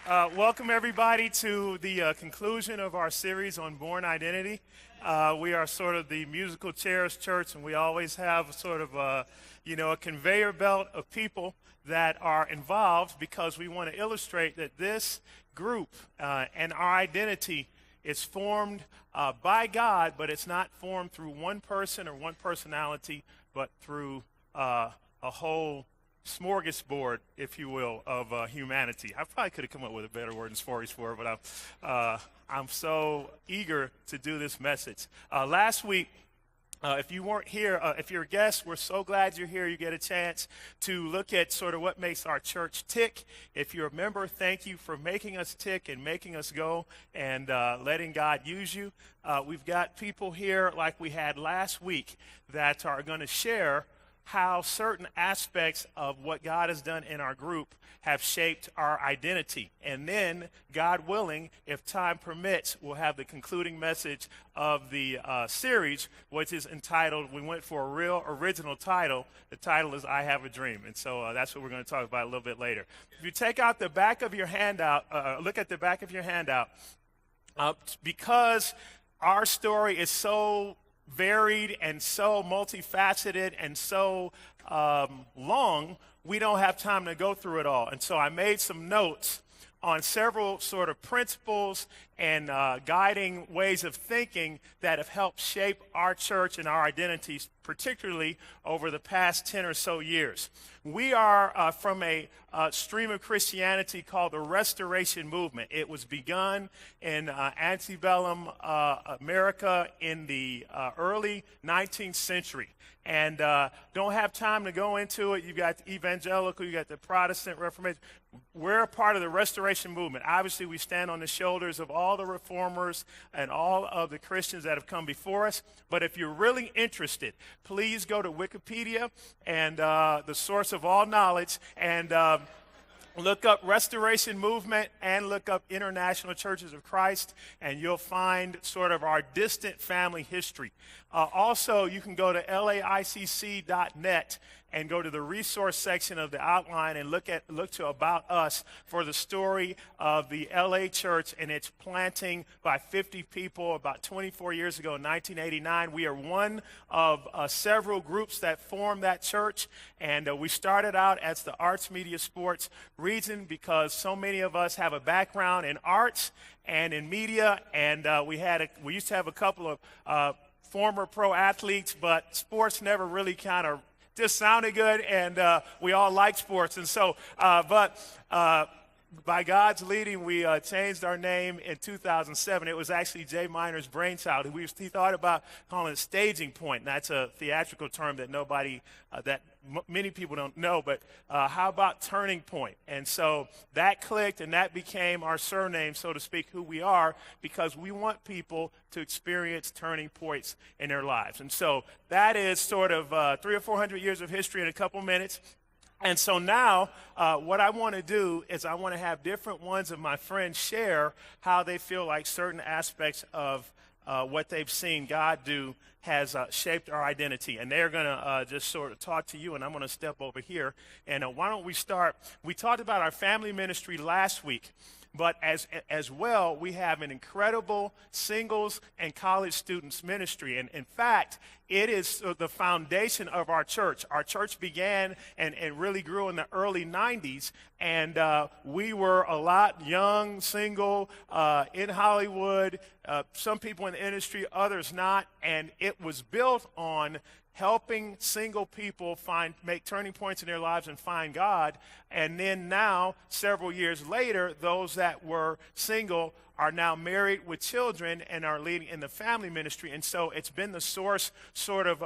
Welcome, everybody, to the conclusion of our series on Born Identity. We are sort of the musical chairs church, and we always have sort of a conveyor belt of people that are involved because we want to illustrate that this group and our identity is formed by God, but it's not formed through one person or one personality, but through a whole smorgasbord, if you will, of humanity. I probably could have come up with a better word than smorgasbord, but I'm so eager to do this message. Last week, if you weren't here, if you're a guest, we're so glad you're here. You get a chance to look at sort of what makes our church tick. If you're a member, thank you for making us tick and making us go and letting God use you. We've got people here like we had last week that are going to share how certain aspects of what God has done in our group have shaped our identity. And then, God willing, if time permits, we'll have the concluding message of the series, which is entitled, we went for a real original title. The title is I Have a Dream. And so that's what we're going to talk about a little bit later. If you take out the back of your handout, look at the back of your handout, because our story is so varied and so multifaceted and so long, we don't have time to go through it all. And so I made some notes on several sort of principles and guiding ways of thinking that have helped shape our church and our identities, particularly over the past 10 or so years. We are from a stream of Christianity called the Restoration Movement. It was begun in antebellum America in the early 19th century. And don't have time to go into it. You got the evangelical, you got the Protestant Reformation. We're a part of the Restoration Movement. Obviously, we stand on the shoulders of all the reformers and all of the Christians that have come before us. But if you're really interested, please go to Wikipedia and the source of all knowledge and look up Restoration Movement and look up International Churches of Christ, and you'll find sort of our distant family history. Also, you can go to laicc.net and go to the resource section of the outline and look to About Us for the story of the LA church and its planting by 50 people about 24 years ago in 1989. We are one of several groups that formed that church, and we started out as the arts, media, sports region because so many of us have a background in arts and in media, and we used to have a couple of former pro athletes, but sports never really kind of just sounded good, and we all like sports. And so, by God's leading, we changed our name in 2007. It was actually Jay Minor's brainchild. He thought about calling it Staging Point. And that's a theatrical term that many people don't know, but how about Turning Point? And so that clicked, and that became our surname, so to speak, who we are, because we want people to experience turning points in their lives. And so that is sort of 300 or 400 years of history in a couple minutes. And so now what I want to do is I want to have different ones of my friends share how they feel like certain aspects of what they've seen God do has shaped our identity. And they're going to just sort of talk to you, and I'm going to step over here. And why don't we start? We talked about our family ministry last week. But as well, we have an incredible singles and college students ministry. And in fact, it is the foundation of our church. Our church began and really grew in the early 90s. And we were a lot young, single, in Hollywood, some people in the industry, others not. And it was built on helping single people make turning points in their lives and find God. And then now, several years later, those that were single are now married with children and are leading in the family ministry. And so it's been the source sort of,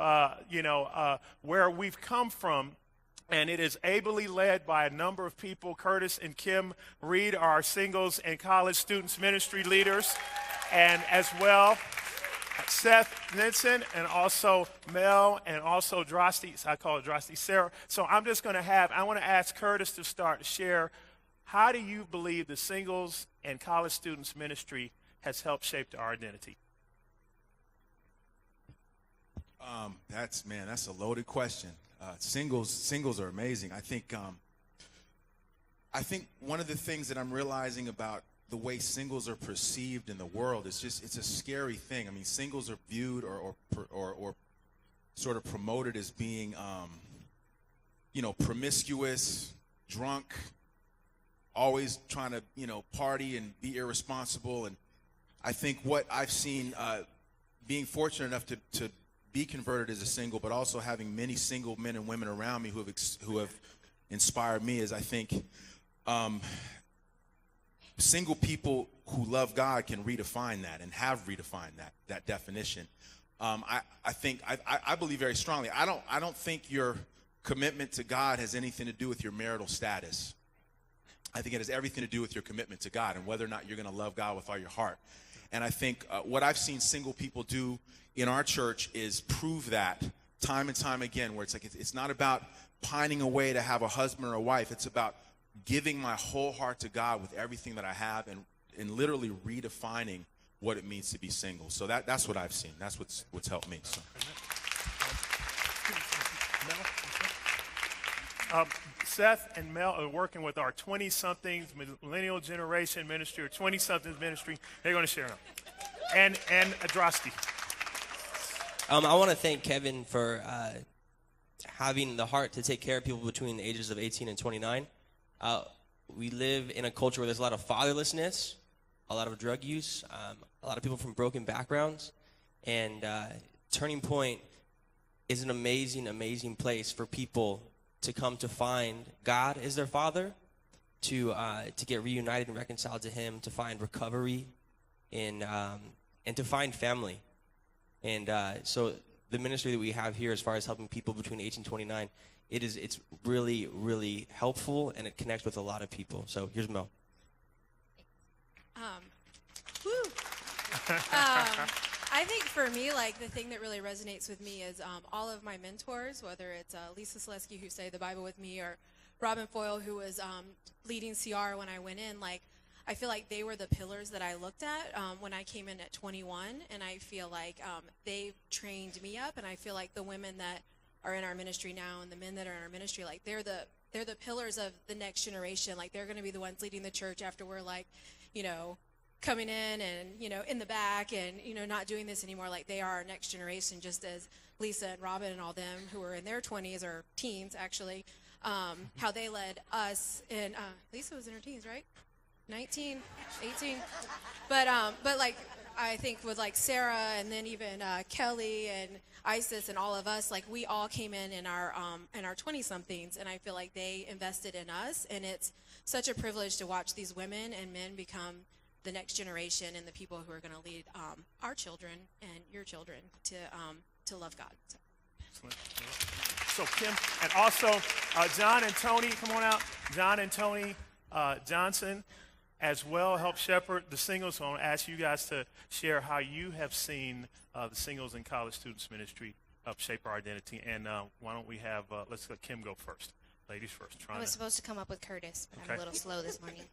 where we've come from. And it is ably led by a number of people. Curtis and Kim Reed are our singles and college students ministry leaders. And as well, Seth Nielsen, and also Mel, and also Drosty, I call it Drosty Sarah. So I want to ask Curtis to start to share, how do you believe the singles and college students ministry has helped shape our identity? That's a loaded question. Singles are amazing. I think I think one of the things that I'm realizing about the way singles are perceived in the world is just, it's a scary thing. I mean, singles are viewed or sort of promoted as being, promiscuous, drunk, always trying to, party and be irresponsible. And I think what I've seen, being fortunate enough to be converted as a single, but also having many single men and women around me who have inspired me, is I think single people who love God can redefine that and have redefined that definition. I believe very strongly. I don't think your commitment to God has anything to do with your marital status. I think it has everything to do with your commitment to God and whether or not you're going to love God with all your heart. And I think what I've seen single people do in our church is prove that time and time again, where it's like it's not about pining away to have a husband or a wife. It's about giving my whole heart to God with everything that I have and literally redefining what it means to be single. So that's what I've seen. That's what's helped me. So. Seth and Mel are working with our 20-somethings millennial generation ministry, or 20-somethings ministry. They're going to share them. And Adrasti. I want to thank Kevin for having the heart to take care of people between the ages of 18 and 29. We live in a culture where there's a lot of fatherlessness, a lot of drug use, a lot of people from broken backgrounds. And Turning Point is an amazing, amazing place for people to come to find God as their father, to get reunited and reconciled to him, to find recovery, and to find family. And so the ministry that we have here, as far as helping people between 18 and 29, it's really, really helpful, and it connects with a lot of people. So here's Mel. I think for me, like, the thing that really resonates with me is all of my mentors, whether it's Lisa Selesky, who studied the Bible with me, or Robin Foyle, who was leading CR when I went in. Like, I feel like they were the pillars that I looked at when I came in at 21, and I feel like they trained me up, and I feel like the women that are in our ministry now and the men that are in our ministry, like, they're the pillars of the next generation. Like, they're going to be the ones leading the church after we're, like, coming in and, in the back and, not doing this anymore. Like, they are our next generation, just as Lisa and Robin and all them who were in their 20s, or teens, actually, how they led us. And Lisa was in her teens, right? 19, 18. But like, I think with, like, Sarah and then even Kelly and Isis and all of us, like, we all came in our 20-somethings, and I feel like they invested in us. And it's such a privilege to watch these women and men become the next generation and the people who are going to lead our children and your children to love God. So Kim, and also John and Tony, come on out. John and Tony Johnson as well help shepherd the singles. So I want to ask you guys to share how you have seen the singles and college students ministry help shape our identity. And why don't we have, let's let Kim go first. Ladies first. I was supposed to come up with Curtis, but I'm a little slow this morning.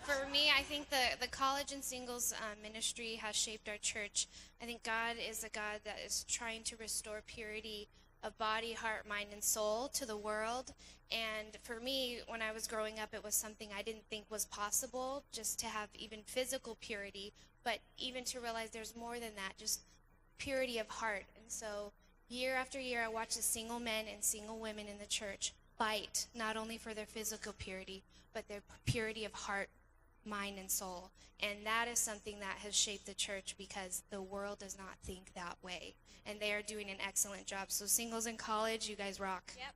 For me, I think the college and singles ministry has shaped our church. I think God is a God that is trying to restore purity of body, heart, mind, and soul to the world. And for me, when I was growing up, it was something I didn't think was possible, just to have even physical purity, but even to realize there's more than that, just purity of heart. And so year after year, I watch the single men and single women in the church fight, not only for their physical purity, but their purity of heart, mind, and soul. And that is something that has shaped the church, because the world does not think that way. And they are doing an excellent job. So singles in college, you guys rock. Yep.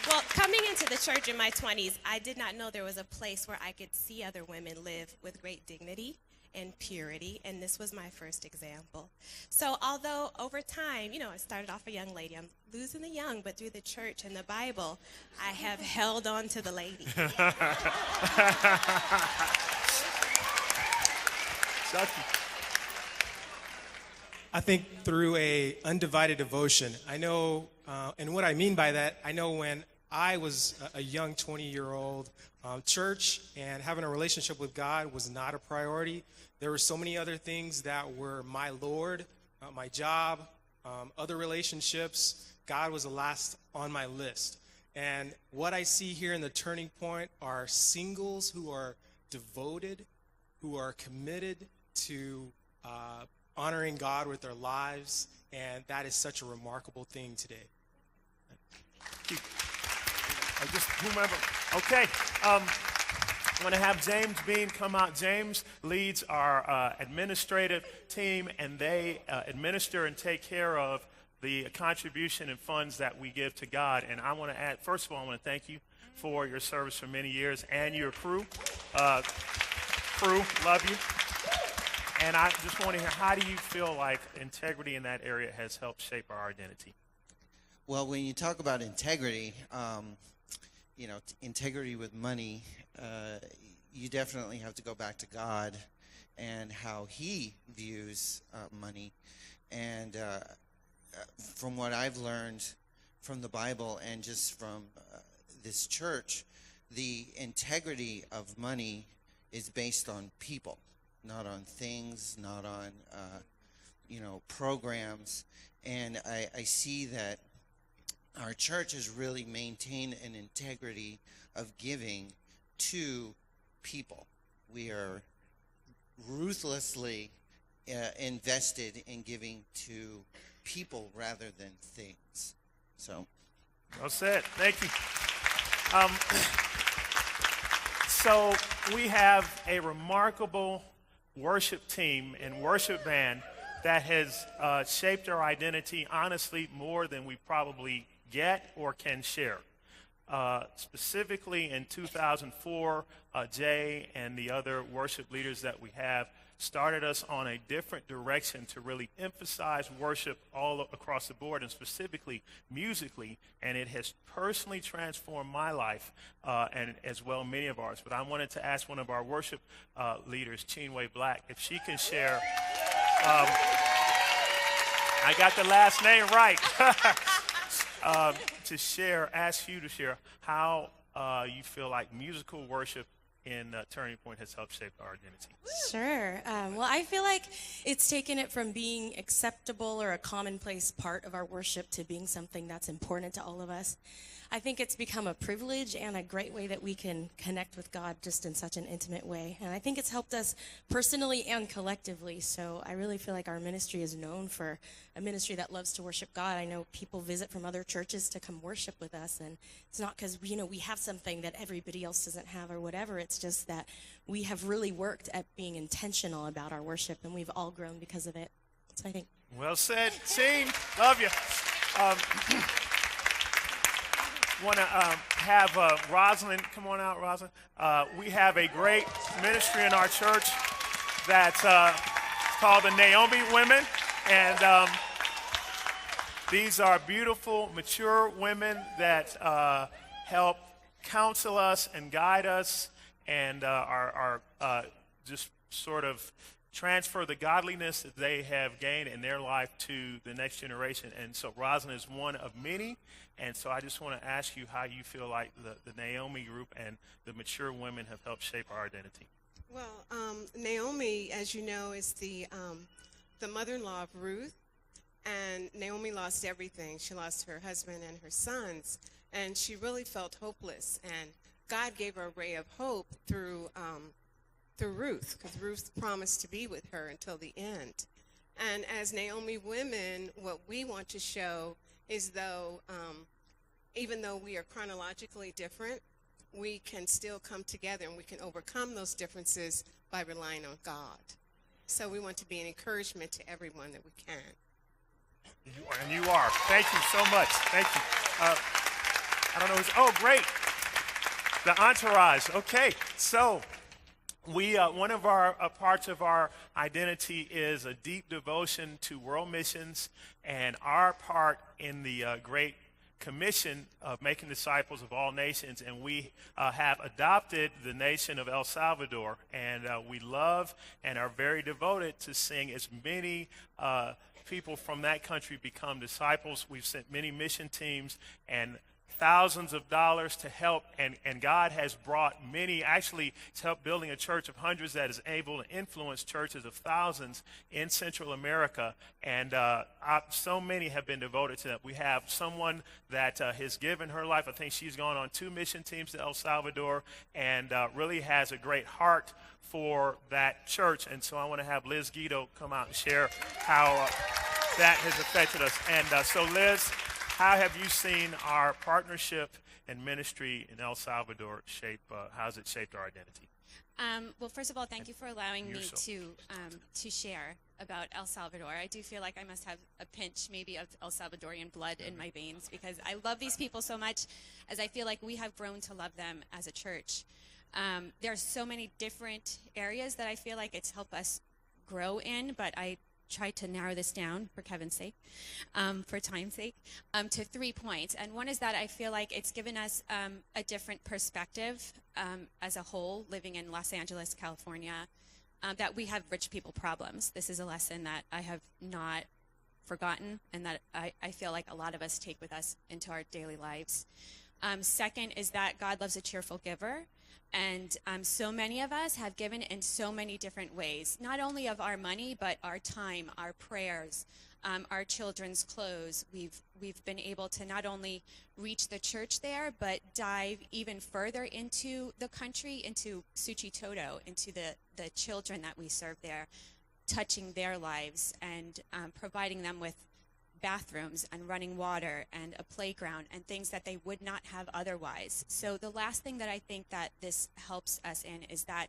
Well, coming into the church in my 20s, I did not know there was a place where I could see other women live with great dignity and purity, and this was my first example. So although over time, I started off a young lady, I'm losing the young, but through the church and the Bible, I have held on to the lady. I think through a undivided devotion. I know, and what I mean by that, I know when I was a young 20-year-old, church and having a relationship with God was not a priority. There were so many other things that were my Lord, my job, other relationships. God was the last on my list. And what I see here in the Turning Point are singles who are devoted, who are committed to honoring God with their lives, and that is such a remarkable thing today. Just whomever. Okay. I'm going to have James Bean come out. James leads our administrative team, and they administer and take care of the contribution and funds that we give to God. And I want to add, first of all, I want to thank you for your service for many years and your crew. Crew, love you. And I just want to hear, how do you feel like integrity in that area has helped shape our identity? Well, when you talk about integrity, integrity with money, you definitely have to go back to God and how He views money. And from what I've learned from the Bible and just from this church, the integrity of money is based on people, not on things, not on programs. And I see that our church has really maintained an integrity of giving to people. We are ruthlessly invested in giving to people rather than things. So, well said. Thank you. So we have a remarkable worship team and worship band that has shaped our identity, honestly, more than we probably get or can share. Specifically in 2004, Jay and the other worship leaders that we have started us on a different direction to really emphasize worship all across the board, and specifically musically, and it has personally transformed my life and as well many of ours. But I wanted to ask one of our worship leaders, Chinwe Black, if she can share. I got the last name right. Ask you to share how you feel like musical worship in Turning Point has helped shape our identity. Sure. Well, I feel like it's taken it from being acceptable or a commonplace part of our worship to being something that's important to all of us. I think it's become a privilege and a great way that we can connect with God just in such an intimate way. And I think it's helped us personally and collectively. So I really feel like our ministry is known for a ministry that loves to worship God. I know people visit from other churches to come worship with us. And it's not because, we have something that everybody else doesn't have or whatever. It's just that we have really worked at being intentional about our worship, and we've all grown because of it. So I think. Well said, team. Love you. Want to have Rosalind come on out, Rosalind. We have a great ministry in our church that's called the Naomi Women, and these are beautiful, mature women that help counsel us and guide us, and are just sort of transfer the godliness that they have gained in their life to the next generation. And so Rosalind is one of many. And so I just want to ask you how you feel like the Naomi group and the mature women have helped shape our identity. Well, Naomi, as you know, is the mother-in-law of Ruth. And Naomi lost everything. She lost her husband and her sons. And she really felt hopeless. And God gave her a ray of hope through Ruth, because Ruth promised to be with her until the end. And as Naomi women, what we want to show is even though we are chronologically different, we can still come together and we can overcome those differences by relying on God. So we want to be an encouragement to everyone that we can. And you are. Thank you so much. Thank you. I don't know who's, oh, great. The entourage. Okay, so we one of our parts of our identity is a deep devotion to world missions, and our part in the Great Commission of making disciples of all nations. And we have adopted the nation of El Salvador, and we love and are very devoted to seeing as many people from that country become disciples. We've sent many mission teams, and thousands of dollars to help, and God has brought many, actually it's helped building a church of hundreds that is able to influence churches of thousands in Central America, and so many have been devoted to that. We have someone that has given her life. I think she's gone on 2 mission teams to El Salvador, and really has a great heart for that church. And so I want to have Liz Guido come out and share how that has affected us. And so Liz, how have you seen our partnership and ministry in El Salvador shape, how has it shaped our identity? Well, first of all, thank you for allowing me to share about El Salvador. I do feel like I must have a pinch maybe of El Salvadorian blood in my veins, because I love these people so much, as I feel like we have grown to love them as a church. There are so many different areas that I feel like it's helped us grow in, but I tried to narrow this down for Kevin's sake, for time's sake, to 3 points. And one is that I feel like it's given us a different perspective as a whole, living in Los Angeles, California, that we have rich people problems. This is a lesson that I have not forgotten, and that I feel like a lot of us take with us into our daily lives. Second is that God loves a cheerful giver. And so many of us have given in so many different ways, not only of our money, but our time, our prayers, our children's clothes. We've been able to not only reach the church there, but dive even further into the country, into Suchitoto, into the children that we serve there, touching their lives and providing them with bathrooms and running water and a playground and things that they would not have otherwise. So the last thing that I think that this helps us in is that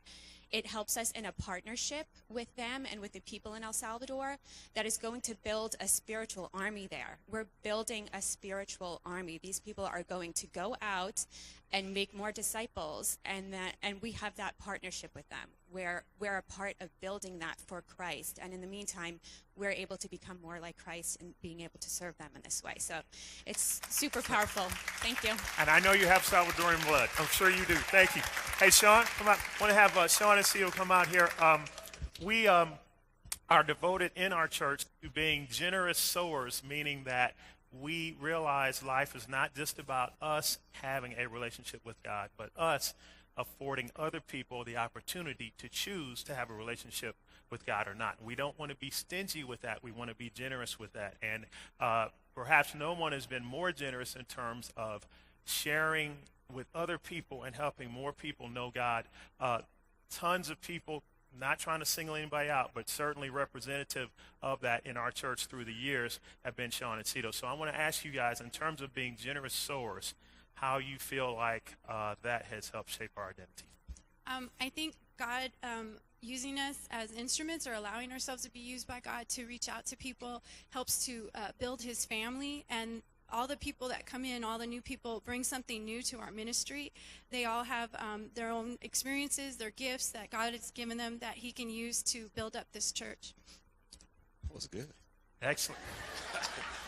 it helps us in a partnership with them and with the people in El Salvador that is going to build a spiritual army there. We're building a spiritual army. These people are going to go out and make more disciples, and we have that partnership with them. We're a part of building that for Christ, and in the meantime, we're able to become more like Christ and being able to serve them in this way. So it's super powerful. Thank you. And I know you have Salvadorian blood. I'm sure you do. Thank you. Hey, Sean, come out. I want to have Sean and Seal come out here. We are devoted in our church to being generous sowers, meaning that we realize life is not just about us having a relationship with God, but us affording other people the opportunity to choose to have a relationship with God or not. We don't want to be stingy with that. We want to be generous with that. And perhaps no one has been more generous in terms of sharing with other people and helping more people know God. Tons of people, not trying to single anybody out, but certainly representative of that in our church through the years have been Sean and Cito. So I want to ask you guys, in terms of being generous sowers, how you feel like that has helped shape our identity. I think God using us as instruments, or allowing ourselves to be used by God to reach out to people, helps to build his family. And all the people that come in, all the new people, bring something new to our ministry. They all have their own experiences, their gifts that God has given them that he can use to build up this church. That was good. Excellent.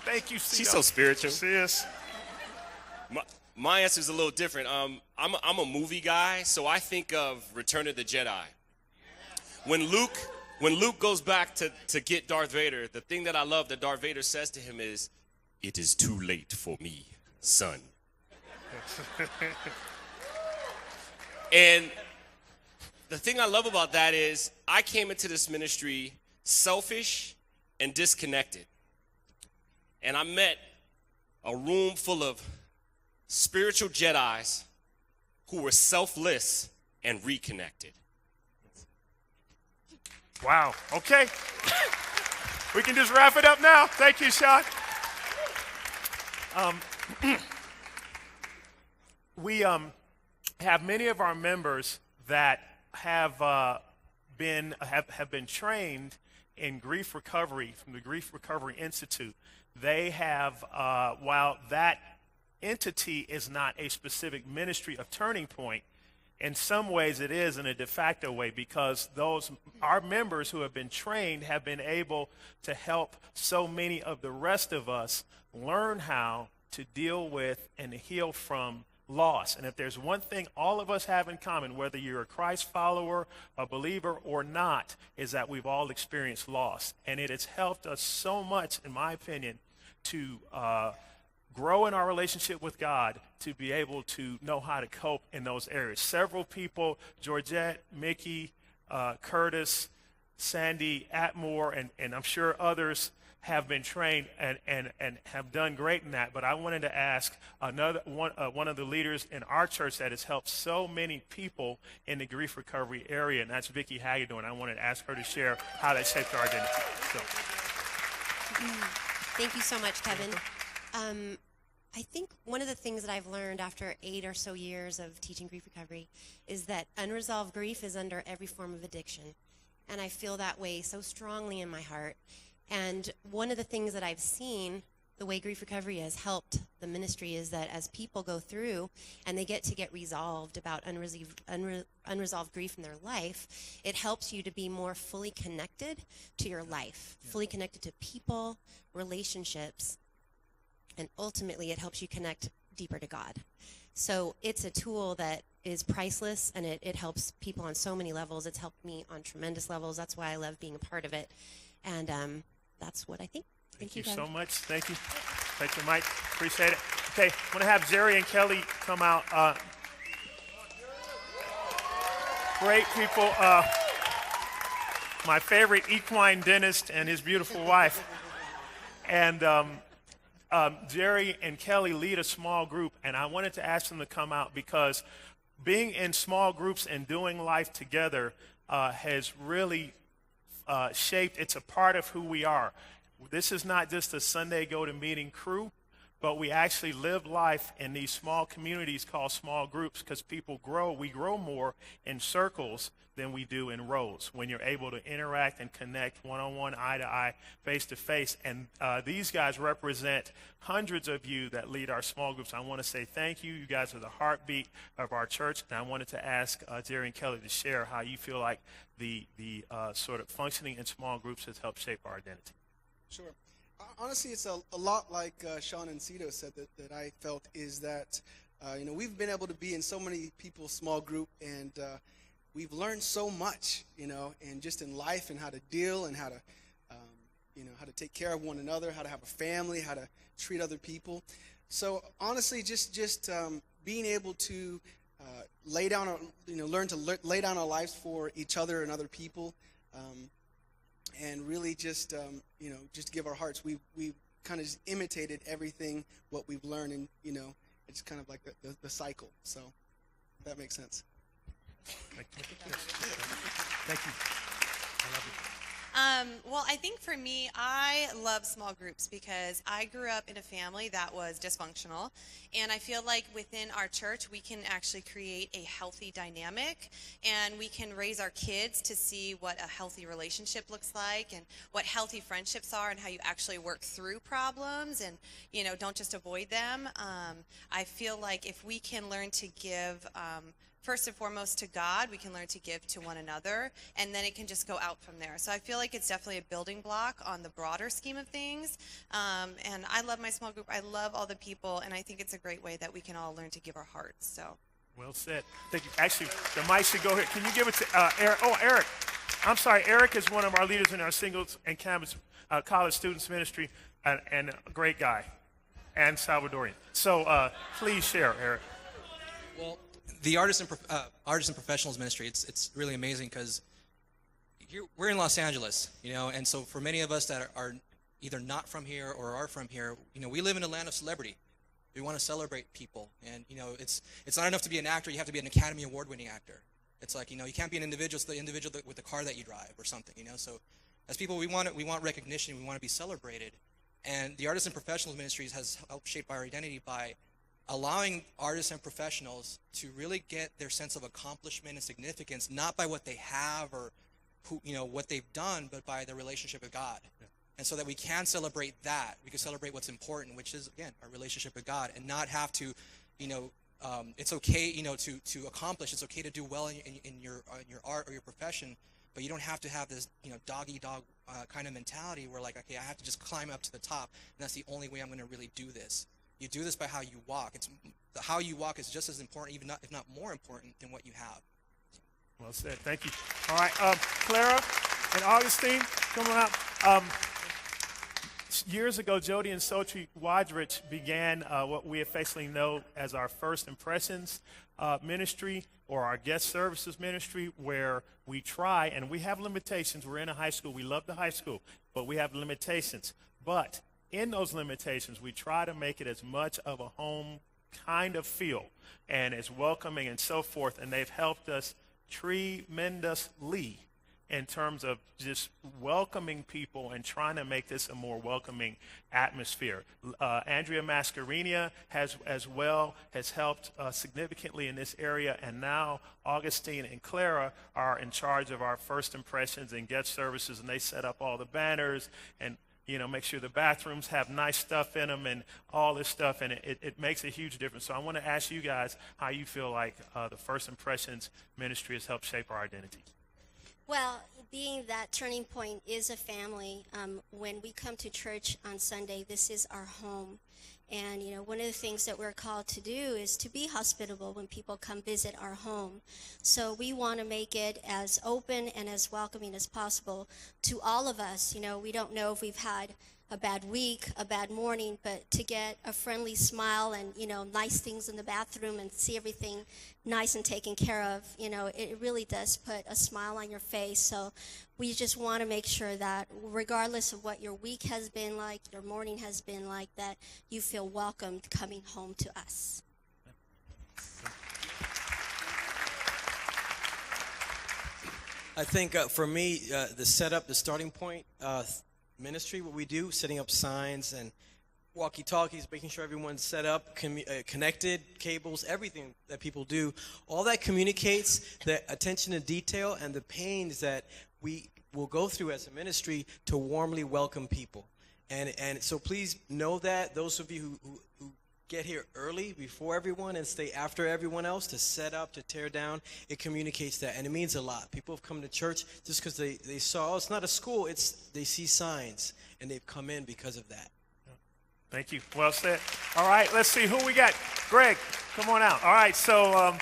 Thank you, Cito. She's so spiritual. Sis. My answer is a little different. I'm a movie guy, so I think of Return of the Jedi. When Luke goes back to get Darth Vader, the thing that I love that Darth Vader says to him is, "It is too late for me, son." And the thing I love about that is I came into this ministry selfish and disconnected. And I met a room full of spiritual Jedis who were selfless and reconnected. Wow. Okay. We can just wrap it up now. Thank you, Sean. We have many of our members that have been trained in grief recovery from the Grief Recovery Institute. They have, while that entity is not a specific ministry of Turning Point, in some ways it is in a de facto way, because our members who have been trained have been able to help so many of the rest of us learn how to deal with and heal from loss. And if there's one thing all of us have in common, whether you're a Christ follower, a believer, or not, is that we've all experienced loss. And it has helped us so much, in my opinion, to grow in our relationship with God to be able to know how to cope in those areas. Several people, Georgette, Mickey, Curtis, Sandy Atmore, and I'm sure others have been trained and have done great in that. But I wanted to ask another one of the leaders in our church that has helped so many people in the grief recovery area, and that's Vicki Hagedorn. I wanted to ask her to share how that shaped our identity. So. Thank you so much, Kevin. I think one of the things that I've learned after 8 or so years of teaching grief recovery is that unresolved grief is under every form of addiction. And I feel that way so strongly in my heart. And one of the things that I've seen, the way grief recovery has helped the ministry, is that as people go through and they get resolved about unresolved grief in their life, it helps you to be more fully connected to your life, fully connected to people, relationships, and ultimately it helps you connect deeper to God. So it's a tool that is priceless, and it helps people on so many levels. It's helped me on tremendous levels. That's why I love being a part of it. And that's what I think. Thank you so much. Thank you. Thank you, Mike. Appreciate it. Okay, I'm going to have Jerry and Kelly come out. Great people. My favorite equine dentist and his beautiful wife. And Jerry and Kelly lead a small group, and I wanted to ask them to come out because being in small groups and doing life together has really shaped. It's a part of who we are. This is not just a Sunday go-to-meeting crew, but we actually live life in these small communities called small groups because people grow. We grow more in circles than we do in rows when you're able to interact and connect one-on-one, eye-to-eye, face-to-face. And these guys represent hundreds of you that lead our small groups. I want to say thank you. You guys are the heartbeat of our church. And I wanted to ask Jerry and Kelly to share how you feel like the sort of functioning in small groups has helped shape our identity. Sure. Honestly, it's a lot like Sean and Cito said that I felt is that, we've been able to be in so many people's small group, and we've learned so much, and just in life and how to deal and how to, how to take care of one another, how to have a family, how to treat other people. So honestly, just being able to lay down, learn to lay down our lives for each other and other people. And really just, just give our hearts. We kind of just imitated everything, what we've learned, and, it's kind of like the cycle. So, if that makes sense. Thank you. I love you. Well, I think for me, I love small groups because I grew up in a family that was dysfunctional, and I feel like within our church we can actually create a healthy dynamic, and we can raise our kids to see what a healthy relationship looks like and what healthy friendships are and how you actually work through problems and, don't just avoid them. I feel like if we can learn to give first and foremost to God, we can learn to give to one another, and then it can just go out from there. So I feel like it's definitely a building block on the broader scheme of things. And I love my small group. I love all the people, and I think it's a great way that we can all learn to give our hearts. So. Well said. Thank you. Actually, the mic should go here. Can you give it to Eric? Oh, Eric. I'm sorry. Eric is one of our leaders in our singles and campus college students ministry, and a great guy, and Salvadorian. So please share, Eric. Well, the artists and professionals ministry, it's really amazing because we're in Los Angeles, and so for many of us that are either not from here or are from here, we live in a land of celebrity. We want to celebrate people, and it's not enough to be an actor. You have to be an Academy Award-winning actor. It's like you can't be an individual. It's the individual with the car that you drive or something. So as people, we want recognition. We want to be celebrated, and the artists and professionals ministries has helped shape our identity by allowing artists and professionals to really get their sense of accomplishment and significance, not by what they have or who, what they've done, but by their relationship with God. Yeah. And so that we can celebrate that. We can celebrate what's important, which is, again, our relationship with God, and not have to, it's okay, to accomplish. It's okay to do well in your art or your profession, but you don't have to have this, dog-eat-dog kind of mentality where, like, okay, I have to just climb up to the top, and that's the only way I'm going to really do this. You do this by how you walk. How you walk is just as important, if not more important, than what you have. Well said. Thank you. All right, Clara and Augustine, come on out. years ago, Jody and Sotri Wadrich began what we affectionately know as our First Impressions ministry, or our guest services ministry, where we try, and we have limitations. We're in a high school. We love the high school, but we have limitations. But in those limitations, we try to make it as much of a home kind of feel and as welcoming and so forth, and they've helped us tremendously in terms of just welcoming people and trying to make this a more welcoming atmosphere. Andrea Mascarini has helped significantly in this area, and now Augustine and Clara are in charge of our First Impressions and guest services, and they set up all the banners and make sure the bathrooms have nice stuff in them and all this stuff, and it makes a huge difference. So I want to ask you guys how you feel like the First Impressions ministry has helped shape our identity. Well, being that Turning Point is a family, when we come to church on Sunday, this is our home. And, one of the things that we're called to do is to be hospitable when people come visit our home. So we want to make it as open and as welcoming as possible to all of us. We don't know if we've had a bad week, a bad morning, but to get a friendly smile and, nice things in the bathroom and see everything nice and taken care of, it really does put a smile on your face. So we just want to make sure that regardless of what your week has been like, your morning has been like, that you feel welcomed coming home to us. I think for me, the setup, the starting point, ministry, what we do, setting up signs and walkie-talkies, making sure everyone's set up, connected, cables, everything that people do, all that communicates the attention to detail and the pains that we will go through as a ministry to warmly welcome people. And so please know that, those of you who get here early before everyone and stay after everyone else to set up, to tear down, it communicates that, and it means a lot. People have come to church just because they saw, it's not a school, they see signs, and they've come in because of that. Thank you. Well said. All right, let's see who we got. Greg, come on out. All right, so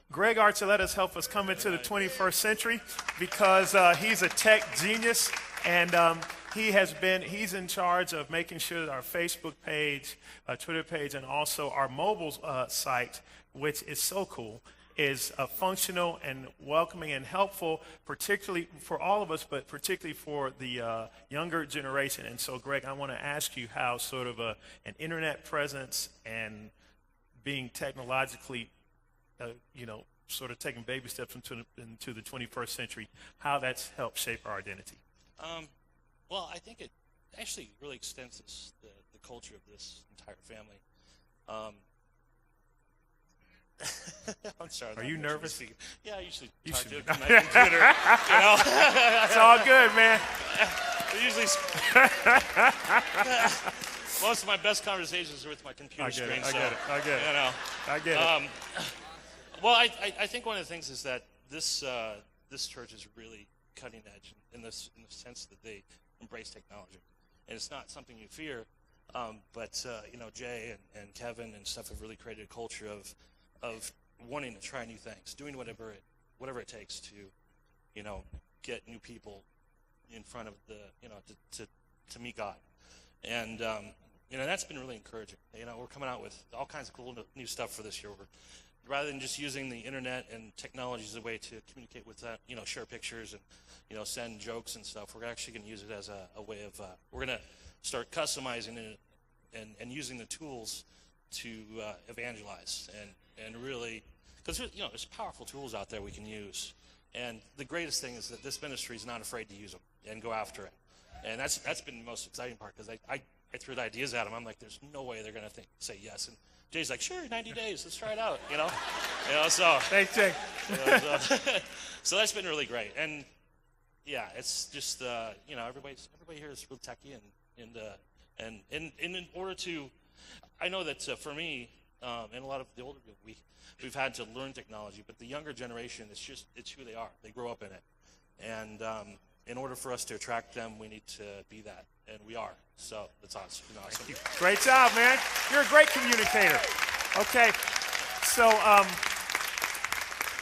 Greg Archuleta helped us come into the 21st century because he's a tech genius, and he's in charge of making sure that our Facebook page, Twitter page, and also our mobile site, which is so cool, is functional and welcoming and helpful, particularly for all of us, but particularly for the younger generation. And so, Greg, I want to ask you how sort of an internet presence and being technologically, sort of taking baby steps into the 21st century, how that's helped shape our identity. Well, I think it actually really extends the culture of this entire family. I'm sorry. Are you nervous? Yeah, I usually talk to my computer. It's all good, man. Usually, most of my best conversations are with my computer screen. I get it. Well, I think one of the things is that this church is really cutting edge in the sense that they embrace technology, and it's not something you fear. But Jay and Kevin and stuff have really created a culture of wanting to try new things, doing whatever it takes to, get new people in front of to meet God, and that's been really encouraging. We're coming out with all kinds of cool new stuff for this year. Rather than just using the internet and technology as a way to communicate with that, share pictures and send jokes and stuff, we're actually going to use it as a way of we're going to start customizing it and using the tools to evangelize and really, because there's powerful tools out there we can use, and the greatest thing is that this ministry is not afraid to use them and go after it, and that's been the most exciting part, because I threw the ideas at them. I'm like, there's no way they're going to say yes, and Jay's like, sure, 90 days, let's try it out, so. Thanks, Jay. So that's been really great, and yeah, it's just everybody here is real techie, and in order to, I know that for me and a lot of the older people, we've had to learn technology, but the younger generation, it's who they are. They grow up in it, and in order for us to attract them, we need to be that, and we are. So that's awesome. Great job, man. You're a great communicator. Okay, so I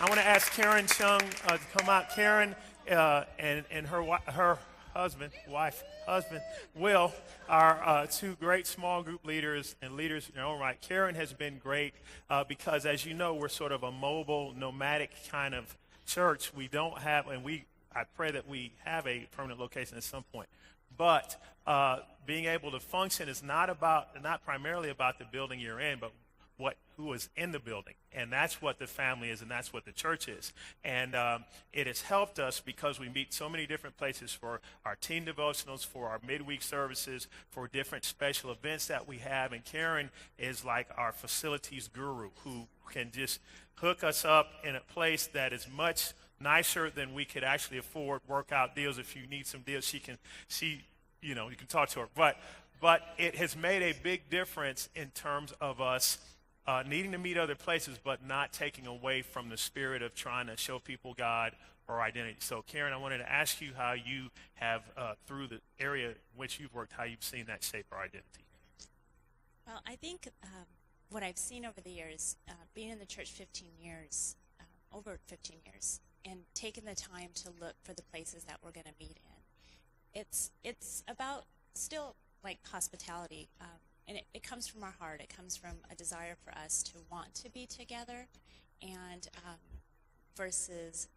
want to ask Karen Chung to come out. Karen and her husband, wife, husband, Will, are two great small group leaders and leaders in their own right. Karen has been great because, as you know, we're sort of a mobile, nomadic kind of church. We don't have, and I pray that we have a permanent location at some point. But being able to function is not primarily about the building you're in, but who is in the building. And that's what the family is, and that's what the church is. And it has helped us because we meet so many different places for our teen devotionals, for our midweek services, for different special events that we have. And Karen is like our facilities guru who can just hook us up in a place that is much nicer than we could actually afford. Workout deals. If you need some deals, you can talk to her. But it has made a big difference in terms of us needing to meet other places, but not taking away from the spirit of trying to show people God or identity. So, Karen, I wanted to ask you how you have, through the area in which you've worked, how you've seen that shape our identity. Well, I think what I've seen over the years, being in the church 15 years, over 15 years, and taking the time to look for the places that we're going to meet in, it's about still like hospitality. And it comes from our heart. It comes from a desire for us to want to be together, and versus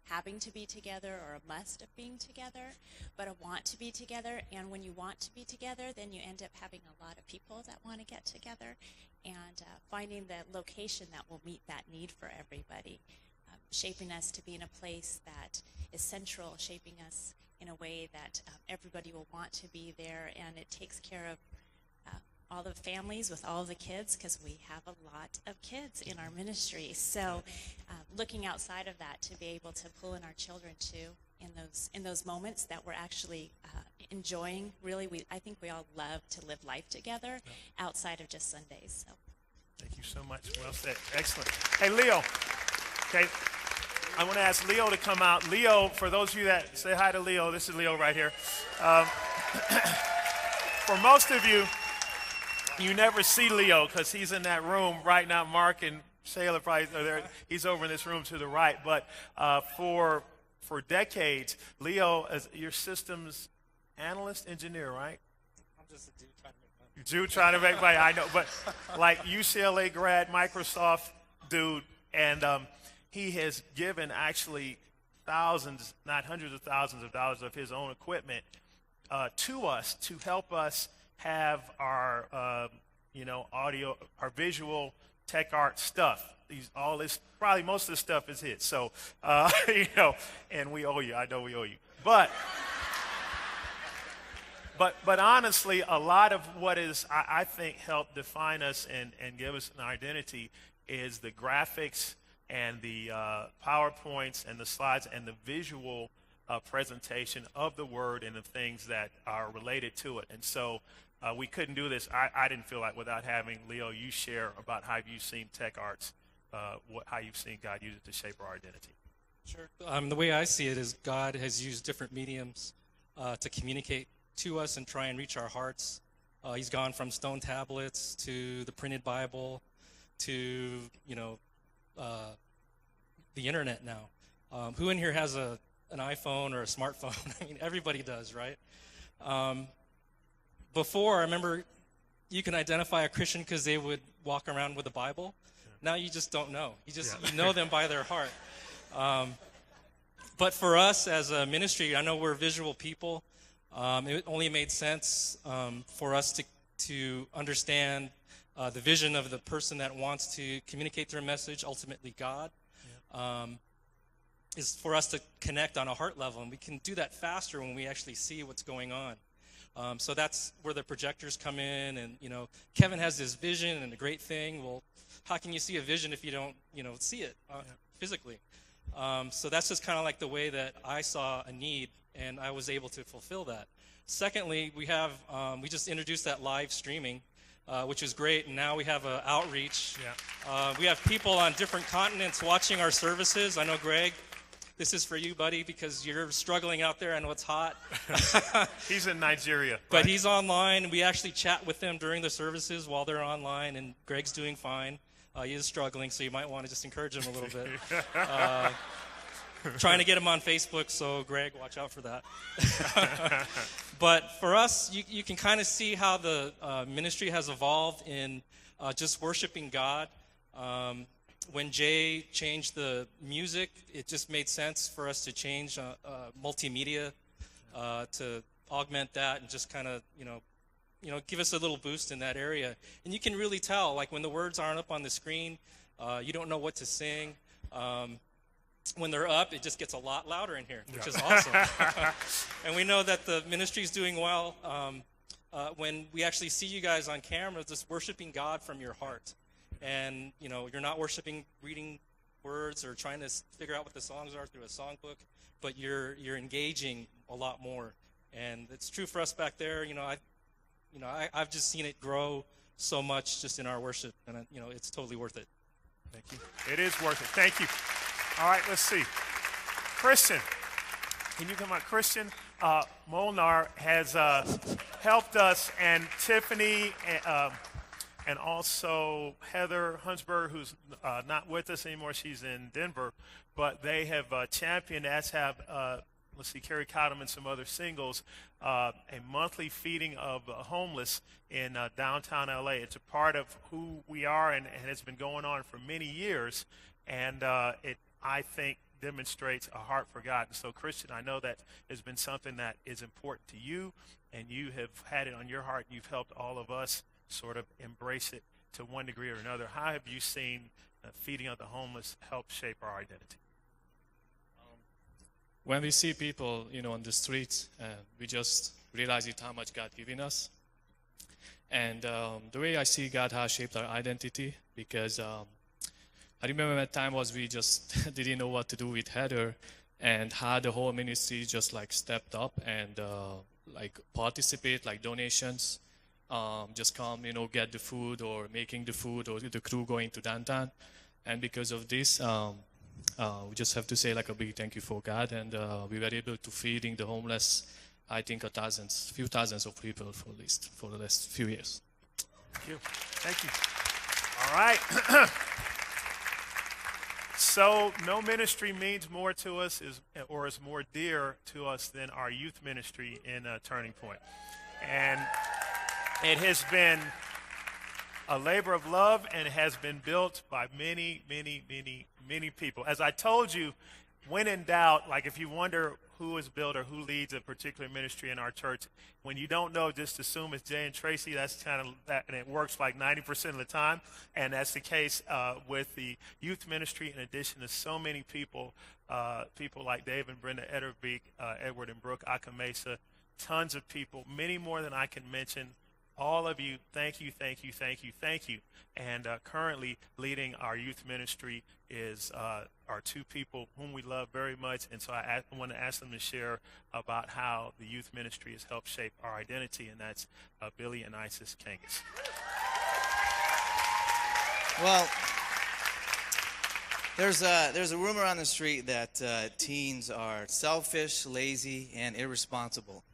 having to be together or a must of being together, but a want to be together. And when you want to be together, then you end up having a lot of people that want to get together, and finding the location that will meet that need for everybody, shaping us to be in a place that is central, shaping us in a way that everybody will want to be there, and it takes care of all the families with all the kids, because we have a lot of kids in our ministry. So looking outside of that to be able to pull in our children too in those moments that we're actually enjoying. Really, I think we all love to live life together outside of just Sundays. So. Thank you so much. Well said. Excellent. Hey, Leo. Okay. I want to ask Leo to come out. Leo, for those of you that say hi to Leo, this is Leo right here. For most of you, you never see Leo because he's in that room right now. Mark and Shayla probably are there. He's over in this room to the right. But for decades, Leo is your systems analyst, engineer, right? I'm just a dude trying to make money. Dude trying to make money, I know. But like UCLA grad, Microsoft dude, and he has given actually thousands, not hundreds of thousands of dollars of his own equipment to us to help us have our, audio, our visual tech art stuff. All this, probably most of the stuff is his. So, and we owe you. I know we owe you. But honestly, a lot of what is, I think, helped define us and give us an identity is the graphics and the PowerPoints and the slides and the visual presentation of the word and the things that are related to it. And so we couldn't do this, I didn't feel like, without having Leo, you share about how you've seen tech arts, how you've seen God use it to shape our identity. Sure. The way I see it is God has used different mediums to communicate to us and try and reach our hearts. He's gone from stone tablets to the printed Bible to, the internet now. Who in here has an iPhone or a smartphone? I mean, everybody does, right? Before, I remember you can identify a Christian because they would walk around with a Bible. Now you just don't know. You know them by their heart. But for us as a ministry, I know we're visual people. It only made sense for us to understand the vision of the person that wants to communicate their message, ultimately God, is for us to connect on a heart level. And we can do that faster when we actually see what's going on. So that's where the projectors come in. And, Kevin has this vision and a great thing. Well, how can you see a vision if you don't, see it physically? So that's just kind of like the way that I saw a need, and I was able to fulfill that. Secondly, we just introduced that live streaming, which is great, and now we have an outreach. Yeah. We have people on different continents watching our services. I know, Greg, this is for you, buddy, because you're struggling out there. I know it's hot. He's in Nigeria. But right? He's online. We actually chat with them during the services while they're online, and Greg's doing fine. He is struggling, so you might want to just encourage him a little bit. trying to get them on Facebook, so Greg, watch out for that. But for us, you can kind of see how the ministry has evolved in just worshiping God. When Jay changed the music, it just made sense for us to change multimedia to augment that and just kind of, give us a little boost in that area. And you can really tell, like when the words aren't up on the screen, you don't know what to sing. When they're up, it just gets a lot louder in here, which is awesome. And we know that the ministry is doing well when we actually see you guys on camera, just worshiping God from your heart. And, you're not worshiping reading words or trying to figure out what the songs are through a songbook, but you're engaging a lot more. And it's true for us back there. I've just seen it grow so much just in our worship, and it's totally worth it. Thank you. It is worth it. Thank you. All right, let's see. Christian, can you come on? Christian Molnar has helped us, and Tiffany, and also Heather Hunsberg, who's not with us anymore. She's in Denver, but they have championed, as have Carrie Cottom and some other singles, a monthly feeding of homeless in downtown LA. It's a part of who we are, and it's been going on for many years, and it, I think, demonstrates a heart for God. And so, Christian, I know that has been something that is important to you, and you have had it on your heart. You've helped all of us sort of embrace it to one degree or another. How have you seen feeding of the homeless help shape our identity? When we see people, on the streets, we just realize how much God given us. And the way I see God has shaped our identity, because I remember that time was we just didn't know what to do with Heather, and how the whole ministry just stepped up and participate, donations, just come, get the food or making the food or the crew going to downtown. And because of this, we just have to say a big thank you for God, and we were able to feeding the homeless, I think, few thousands of people for the last few years. Thank you. Thank you. All right. So no ministry means more to us is more dear to us than our youth ministry in Turning Point. And it has been a labor of love and has been built by many, many, many, many people. As I told you, when in doubt, if you wonder who is built or who leads a particular ministry in our church, when you don't know, just assume it's Jay and Tracy. That's kind of that, and it works 90% of the time. And that's the case with the youth ministry, in addition to so many people, people like Dave and Brenda Etterbeek, Edward and Brooke Akamesa, tons of people, many more than I can mention. All of you, thank you, thank you, thank you, thank you. And currently leading our youth ministry is our two people whom we love very much. And so I want to ask them to share about how the youth ministry has helped shape our identity, and that's Billy and Isis Kangas. Well, there's a rumor on the street that teens are selfish, lazy, and irresponsible.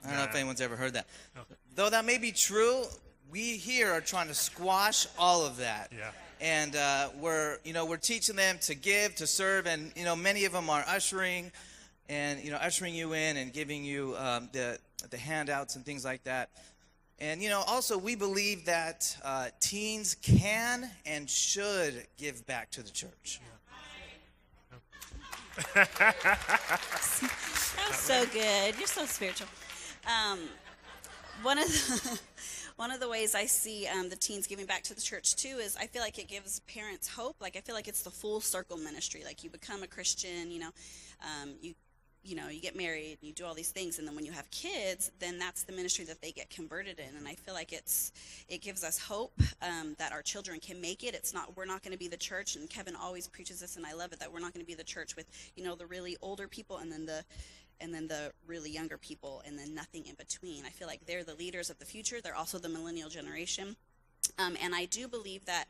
I don't know if anyone's ever heard that. Okay. Though that may be true, we here are trying to squash all of that. Yeah. And we're teaching them to give, to serve, and many of them are ushering, and ushering you in and giving you the handouts and things like that. And also we believe that teens can and should give back to the church. That was so good. You're so spiritual. One of the ways I see the teens giving back to the church too is I feel like it gives parents hope. I feel like it's the full circle ministry. You become a Christian, you get married, you do all these things, and then when you have kids, then that's the ministry that they get converted in. And I feel like it gives us hope that our children can make it. We're not going to be the church, and Kevin always preaches this, and I love it, that we're not going to be the church with the really older people and then the really younger people, and then nothing in between. I feel like they're the leaders of the future. They're also the millennial generation. And I do believe that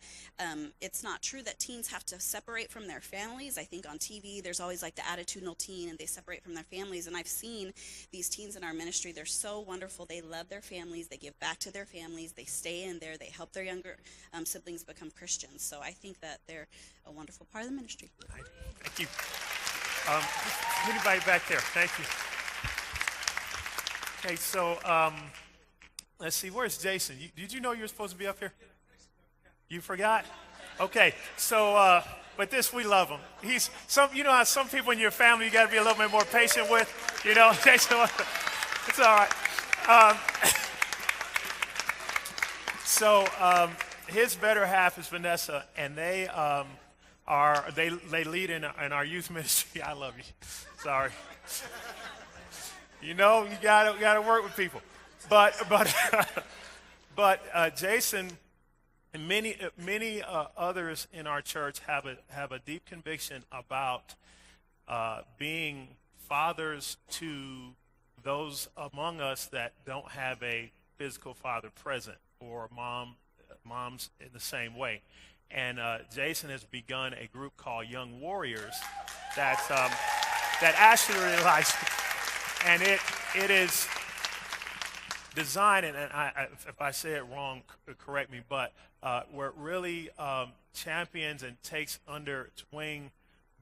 it's not true that teens have to separate from their families. I think on TV there's always the attitudinal teen, and they separate from their families. And I've seen these teens in our ministry. They're so wonderful. They love their families. They give back to their families. They stay in there. They help their younger siblings become Christians. So I think that they're a wonderful part of the ministry. Thank you. Anybody back there? Thank you. Okay, so let's see. Where's Jason? Did you know you were supposed to be up here? You forgot? Okay, so but this we love him. He's some. You know how some people in your family you got to be a little bit more patient with. You know, Jason. It's all right. So his better half is Vanessa, and they lead in our youth ministry. I love you. Sorry. You know, you gotta work with people, but Jason and many others in our church have a deep conviction about being fathers to those among us that don't have a physical father present, or moms in the same way. And Jason has begun a group called Young Warriors that Ashley really likes. And it is designed, and if I say it wrong, correct me, but where it really champions and takes under its wing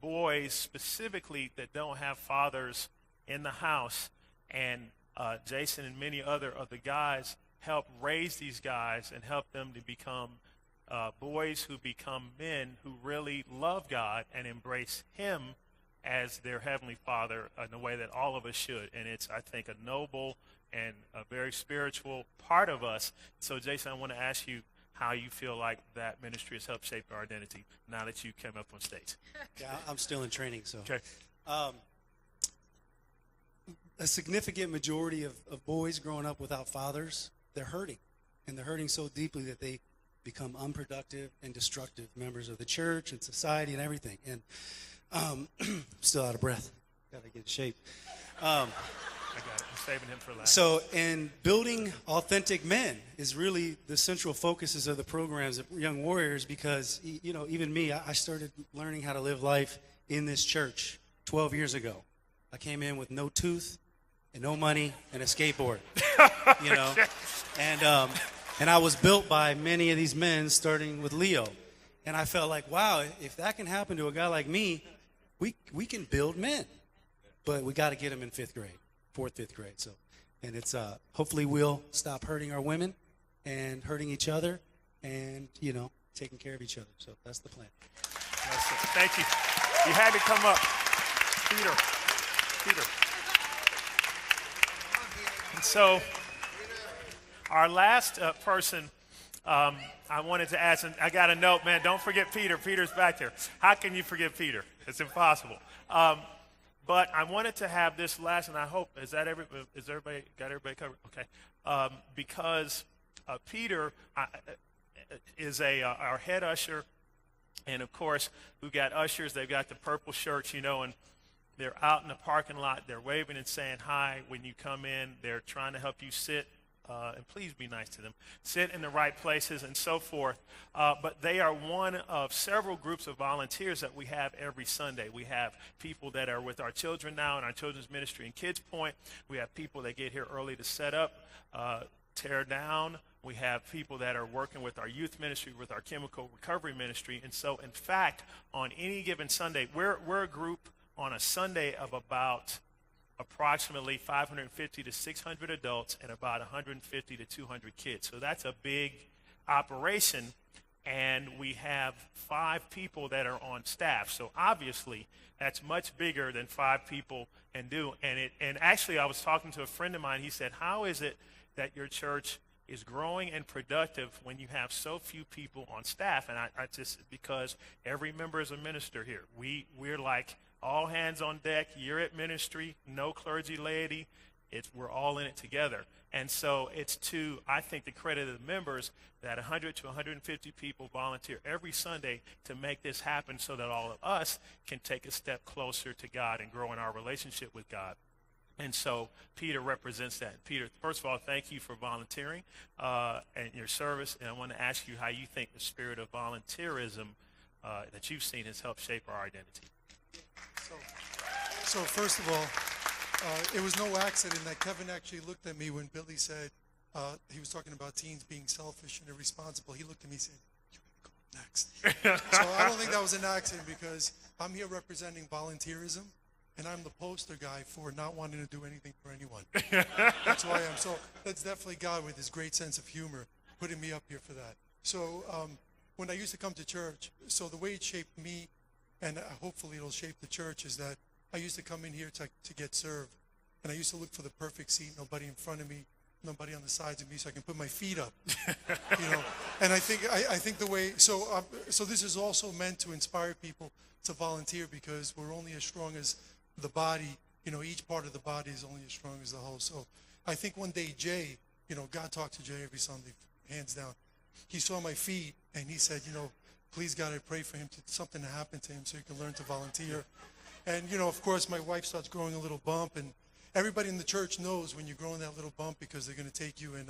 boys specifically that don't have fathers in the house. And Jason and many other of the guys help raise these guys and help them to become boys who become men who really love God and embrace Him as their Heavenly Father in the way that all of us should. And it's, I think, a noble and a very spiritual part of us. So, Jason, I want to ask you how you feel like that ministry has helped shape our identity now that you came up on stage. Yeah, I'm still in training, so. Okay. A significant majority of boys growing up without fathers, they're hurting. And they're hurting so deeply that they become unproductive and destructive members of the church and society and everything. And still out of breath. Got to get in shape. I got it. I'm saving him for last. So, and building authentic men is really the central focuses of the programs of Young Warriors, because, you know, even me, I started learning how to live life in this church 12 years ago. I came in with no tooth and no money and a skateboard, you know, and I was built by many of these men, starting with Leo. And I felt like, wow, if that can happen to a guy like me, we can build men. But we got to get them in fifth grade. 5th grade. So, and it's hopefully we'll stop hurting our women and hurting each other, and you know, taking care of each other. So that's the plan. That's it. Thank you. You had to come up, Peter. And so, our last person, I wanted to ask, and I got a note, man. Don't forget Peter. Peter's back there. How can you forget Peter? It's impossible. But I wanted to have this last, and I hope, is everybody got everybody covered? Okay. Because Peter is our head usher, and of course, we've got ushers. They've got the purple shirts, you know, and they're out in the parking lot. They're waving and saying hi when you come in. They're trying to help you sit. And please be nice to them, sit in the right places and so forth. But they are one of several groups of volunteers that we have every Sunday. We have people that are with our children now in our children's ministry and Kids Point. We have people that get here early to set up, tear down. We have people that are working with our youth ministry, with our chemical recovery ministry. And so, in fact, on any given Sunday, we're a group on a Sunday of about approximately 550 to 600 adults and about 150 to 200 kids. So that's a big operation, and we have 5 people that are on staff. So obviously that's much bigger than 5 people can do. And actually I was talking to a friend of mine. He said, how is it that your church is growing and productive when you have so few people on staff? And I just, because every member is a minister here. We're like all hands on deck. You're at ministry, no clergy, laity. We're all in it together. And so it's to, I think, the credit of the members that 100 to 150 people volunteer every Sunday to make this happen so that all of us can take a step closer to God and grow in our relationship with God. And so Peter represents that. Peter, first of all, thank you for volunteering and your service. And I want to ask you how you think the spirit of volunteerism that you've seen has helped shape our identity. So first of all, it was no accident that Kevin actually looked at me when Billy said he was talking about teens being selfish and irresponsible. He looked at me and said, "You're going to go up next." So I don't think that was an accident, because I'm here representing volunteerism, and I'm the poster guy for not wanting to do anything for anyone. That's who I am. So that's definitely God with his great sense of humor putting me up here for that. So when I used to come to church, so the way it shaped me, and hopefully it'll shape the church, is that I used to come in here to get served. And I used to look for the perfect seat, nobody in front of me, nobody on the sides of me, so I can put my feet up, you know. And I think the way, so this is also meant to inspire people to volunteer, because we're only as strong as the body, you know, each part of the body is only as strong as the whole. So I think one day Jay, you know, God talked to Jay every Sunday, hands down. He saw my feet and he said, you know, please God, I pray for him, something to happen to him so he can learn to volunteer. And, you know, of course, my wife starts growing a little bump, and everybody in the church knows when you're growing that little bump, because they're going to take you and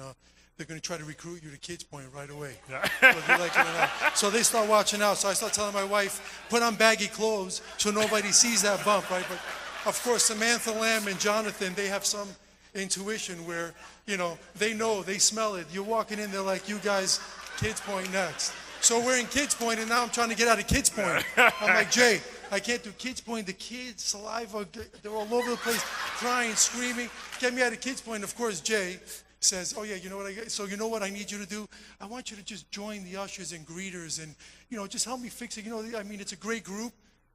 they're going to try to recruit you to Kids Point right away. Whether you like it or not. So they start watching out. So I start telling my wife, put on baggy clothes so nobody sees that bump, right? But, of course, Samantha Lamb and Jonathan, they have some intuition where, you know, they know, they smell it. You're walking in, they're like, you guys, Kids Point next. So we're in Kids Point, and now I'm trying to get out of Kids Point. I'm like, Jay, I can't do Kids Point. The kids, saliva, they're all over the place, crying, screaming. Get me out of Kids Point. Of course, Jay says, oh, yeah, you know what? So you know what I need you to do? I want you to just join the ushers and greeters and, you know, just help me fix it. You know, I mean, it's a great group.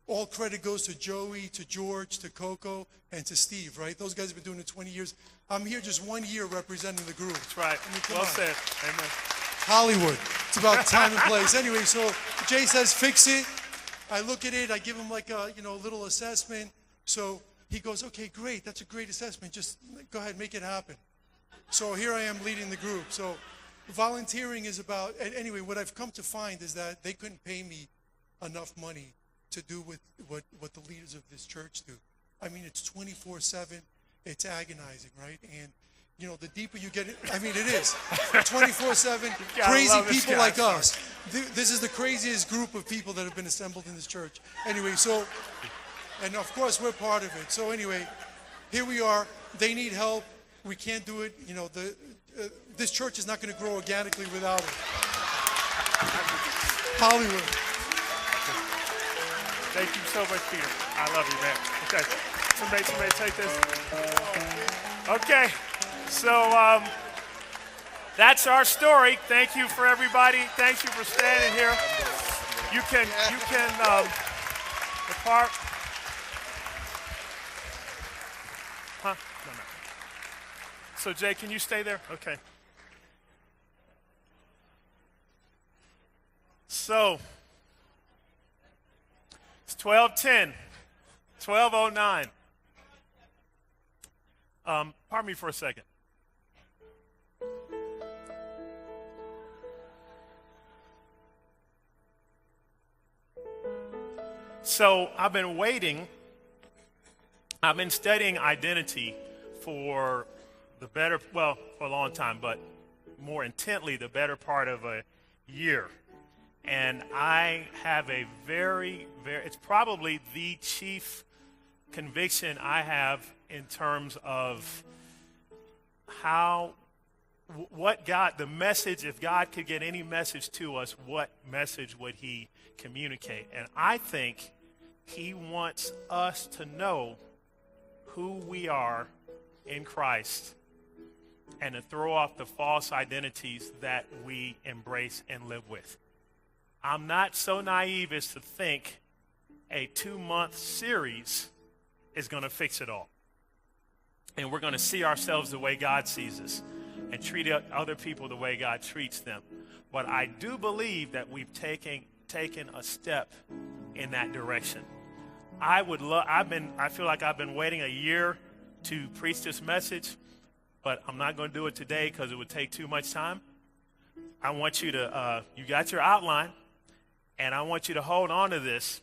All credit goes to Joey, to George, to Coco, and to Steve, right? Those guys have been doing it 20 years. I'm here just 1 year representing the group. That's right. I mean, Well said. Amen. Hollywood. It's about time and place. Anyway, so Jay says, fix it. I look at it. I give him like a, you know, little assessment. So he goes, okay, great. That's a great assessment. Just go ahead, make it happen. So here I am leading the group. So volunteering is about, anyway, what I've come to find is that they couldn't pay me enough money to do with what the leaders of this church do. I mean, it's 24/7. It's agonizing, right? And you know, the deeper you get it, I mean, it is 24/7. Crazy people like us. This is the craziest group of people that have been assembled in this church. Anyway, so, and of course we're part of it. So anyway, here we are. They need help. We can't do it. You know, this church is not going to grow organically without it. Hollywood. Thank you so much, Peter. I love you, man. Okay, somebody take this. Okay, so that's our story. Thank you for everybody. Thank you for standing here. You can depart. Huh? No. So Jay, can you stay there? Okay. So it's 12:10, 12:09. Pardon me for a second. So I've been waiting. I've been studying identity for for a long time, but more intently the better part of a year. And I have a it's probably the chief conviction I have in terms of what God, the message, if God could get any message to us, what message would he communicate? And I think he wants us to know who we are in Christ and to throw off the false identities that we embrace and live with. I'm not so naive as to think a 2-month series is going to fix it all. And we're going to see ourselves the way God sees us and treat other people the way God treats them. But I do believe that we've taken a step in that direction. I feel like I've been waiting a year to preach this message, but I'm not going to do it today because it would take too much time. I want you to, you got your outline, and I want you to hold on to this.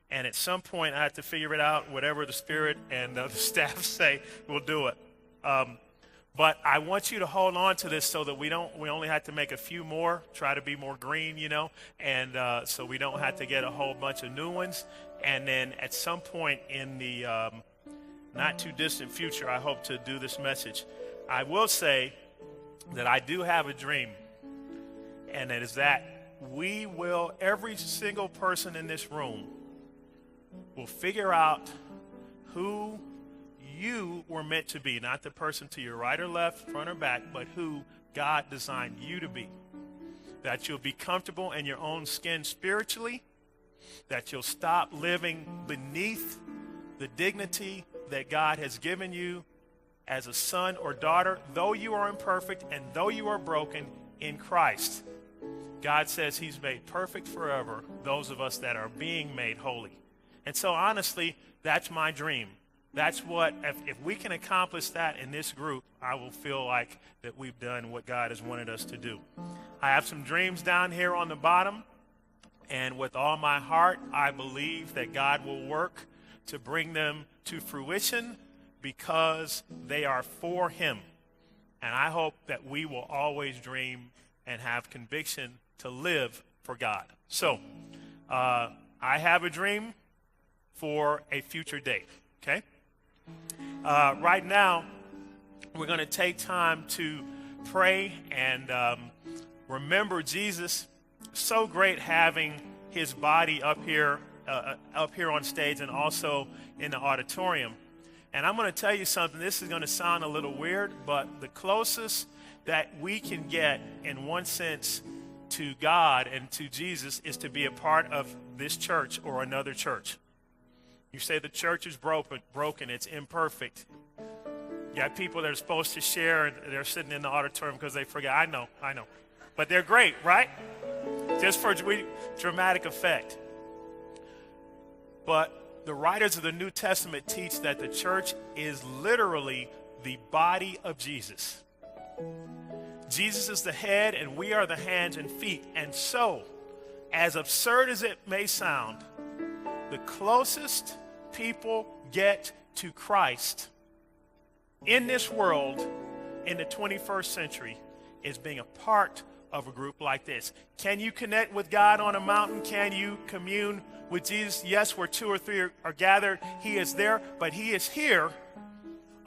And at some point, I have to figure it out. Whatever the Spirit and the staff say, we'll do it. But I want you to hold on to this so that we only have to make a few more, try to be more green, you know, and so we don't have to get a whole bunch of new ones. And then at some point in the not too distant future, I hope to do this message. I will say that I do have a dream, and it is that every single person in this room will figure out who you were meant to be, not the person to your right or left, front or back, but who God designed you to be. That you'll be comfortable in your own skin spiritually, that you'll stop living beneath the dignity that God has given you as a son or daughter, though you are imperfect and though you are broken in Christ. God says he's made perfect forever those of us that are being made holy. And so honestly, that's my dream. That's what, if we can accomplish that in this group, I will feel like that we've done what God has wanted us to do. I have some dreams down here on the bottom, and with all my heart, I believe that God will work to bring them to fruition because they are for him. And I hope that we will always dream and have conviction to live for God. So, I have a dream for a future date, okay? Right now, we're going to take time to pray and remember Jesus. So great having his body up here on stage and also in the auditorium. And I'm going to tell you something. This is going to sound a little weird, but the closest that we can get, in one sense, to God and to Jesus is to be a part of this church or another church. You say the church is broken, it's imperfect. You have people that are supposed to share and they're sitting in the auditorium because they forget. I know. But they're great, right? Just for dramatic effect. But the writers of the New Testament teach that the church is literally the body of Jesus. Jesus is the head and we are the hands and feet. And so, as absurd as it may sound, the closest people get to Christ in this world in the 21st century is being a part of a group like this. Can you connect with God on a mountain? Can you commune with Jesus? Yes, where 2 or 3 are gathered, he is there, but he is here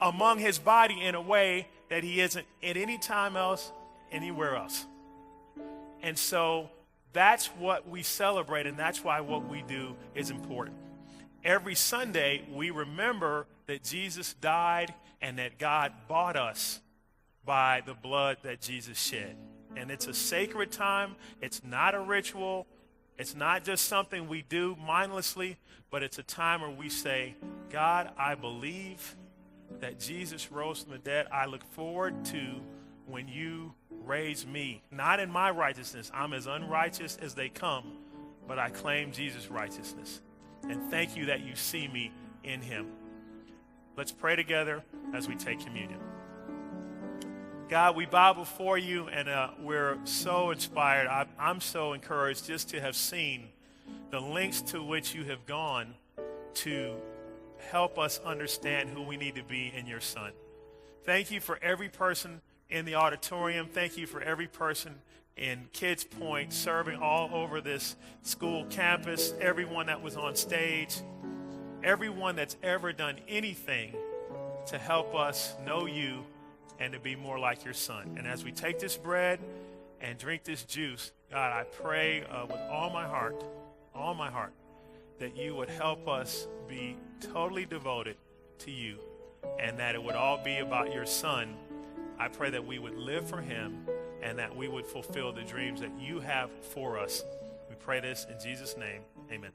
among his body in a way that he isn't at any time else, anywhere else. And so that's what we celebrate, and that's why what we do is important. Every Sunday, we remember that Jesus died and that God bought us by the blood that Jesus shed. And it's a sacred time. It's not a ritual. It's not just something we do mindlessly, but it's a time where we say, God, I believe that Jesus rose from the dead. I look forward to when you raise me, not in my righteousness. I'm as unrighteous as they come, but I claim Jesus' righteousness. And thank you that you see me in him. Let's pray together as we take communion. God, we bow before you, and we're so inspired. I'm so encouraged just to have seen the lengths to which you have gone to help us understand who we need to be in your Son. Thank you for every person in the auditorium. Thank you for every person in Kids Point serving all over this school campus, everyone that was on stage, everyone that's ever done anything to help us know you and to be more like your Son. And as we take this bread and drink this juice, God, I pray with all my heart, that you would help us be totally devoted to you and that it would all be about your Son. I pray that we would live for him and that we would fulfill the dreams that you have for us. We pray this in Jesus' name. Amen.